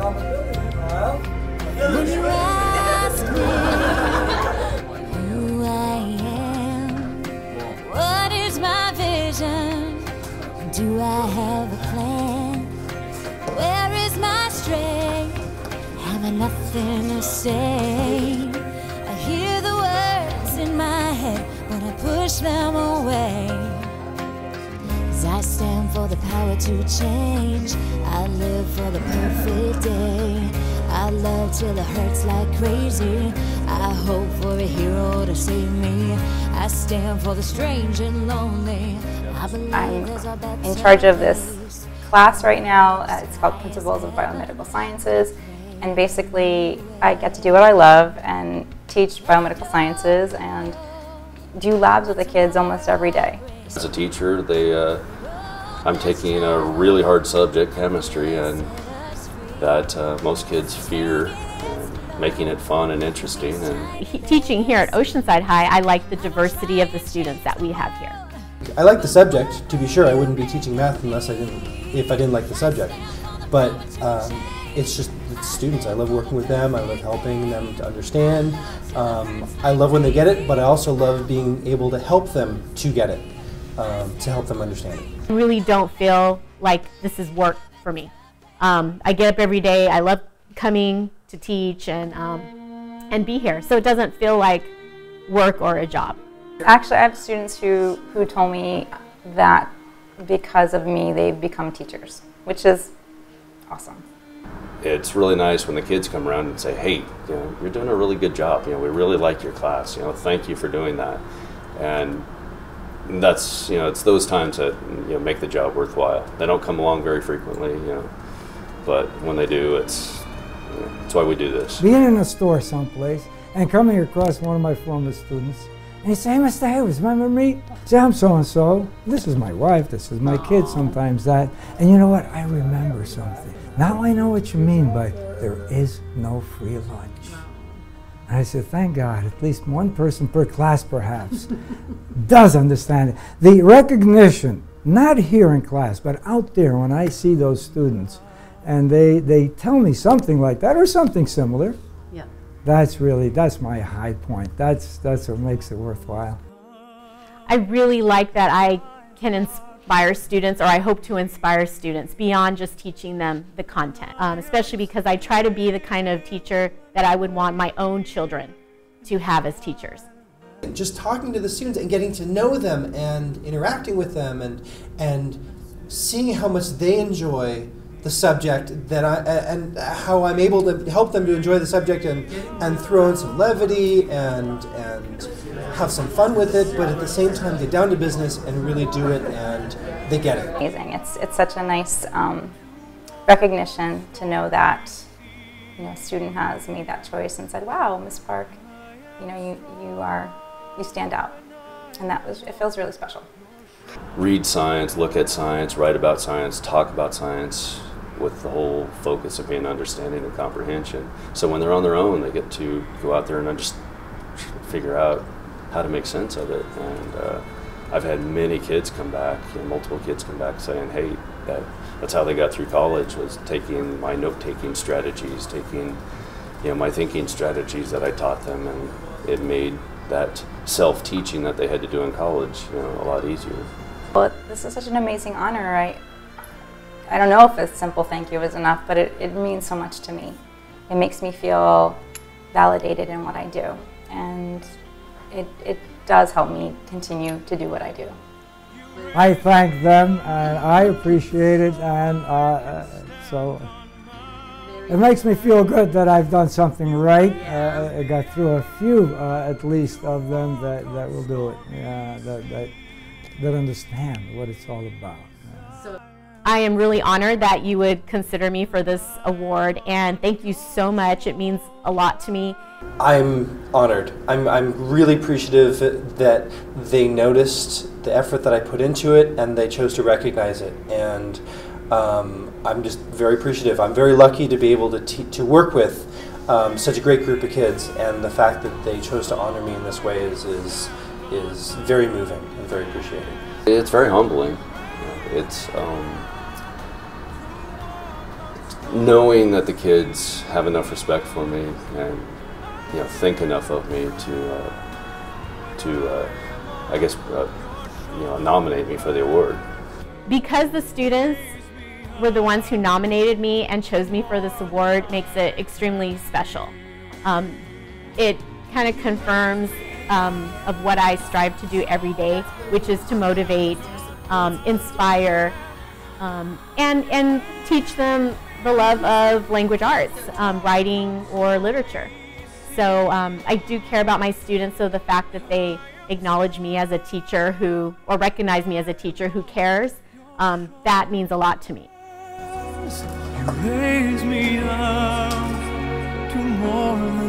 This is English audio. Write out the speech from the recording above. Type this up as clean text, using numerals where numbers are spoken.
When you ask me who I am, what is my vision? Do I have a plan? Where is my strength? Have I nothing to say? I hear the words in my head, but I push them away. 'Cause I stand for the power to change. I live for the perfect day. I love till it hurts like crazy. I hope for a hero to save me. I stand for the strange and lonely. I believe there's a better in charge of this class right now. It's called Principles of Biomedical Sciences. And basically, I get to do what I love and teach biomedical sciences and do labs with the kids almost every day. As a teacher, I'm taking a really hard subject, chemistry, and that most kids fear, making it fun and interesting. And teaching here at Oceanside High, I like the diversity of the students that we have here. I like the subject, to be sure. I wouldn't be teaching math if I didn't like the subject. But it's just the students. I love working with them. I love helping them to understand. I love when they get it, but I also love being able to help them to get it, to help them understand it. I really don't feel like this is work for me. I get up every day. I love coming to teach and be here. So it doesn't feel like work or a job. Actually, I have students who told me that because of me, they've become teachers, which is awesome. It's really nice when the kids come around and say, "Hey, you're doing a really good job. We really like your class. Thank you for doing that." And that's it's those times that make the job worthwhile. They don't come along very frequently, but when they do, it's why we do this. Being in a store someplace and coming across one of my former students, and he say, "Hey, Mr. Hayes, remember me? Say, I'm so-and-so. This is my wife, this is my kid," sometimes that. And you know what? I remember something. Now I know what you mean by there is no free lunch. And I said, thank God, at least one person per class perhaps does understand it. The recognition, not here in class, but out there when I see those students, and they tell me something like that or something similar, that's my high point. That's what makes it worthwhile. I really like that I can inspire students, or I hope to inspire students beyond just teaching them the content, especially because I try to be the kind of teacher that I would want my own children to have as teachers. Just talking to the students and getting to know them and interacting with them and seeing how much they enjoy the subject and how I'm able to help them to enjoy the subject and throw in some levity and have some fun with it, but at the same time get down to business and really do it, and they get it. Amazing. It's such a nice recognition to know that a student has made that choice and said, "Wow, Miss Park, you stand out," and it feels really special. Read science, look at science, write about science, talk about science, with the whole focus of being understanding and comprehension. So when they're on their own, they get to go out there and just figure out how to make sense of it. And I've had many kids come back, multiple kids come back saying, "Hey, that's how they got through college, was taking my note-taking strategies, taking my thinking strategies that I taught them, and it made that self-teaching that they had to do in college a lot easier." Well, this is such an amazing honor. I don't know if a simple thank you is enough, but it means so much to me. It makes me feel validated in what I do, and it does help me continue to do what I do. I thank them, and I appreciate it, and so it makes me feel good that I've done something right. I got through a few, at least, of them that will do it, that understand what it's all about. I am really honored that you would consider me for this award, and thank you so much. It means a lot to me. I'm honored. I'm really appreciative that they noticed the effort that I put into it and they chose to recognize it. And I'm just very appreciative. I'm very lucky to be able to work with such a great group of kids, and the fact that they chose to honor me in this way is very moving and very appreciated. It's very humbling. It's knowing that the kids have enough respect for me and think enough of me to I guess nominate me for the award. Because the students were the ones who nominated me and chose me for this award makes it extremely special. It kind of confirms of what I strive to do every day, which is to motivate, inspire, and teach them the love of language arts, writing or literature. So I do care about my students, so the fact that they acknowledge me as a teacher or recognize me as a teacher who cares, that means a lot to me. You raise me up to more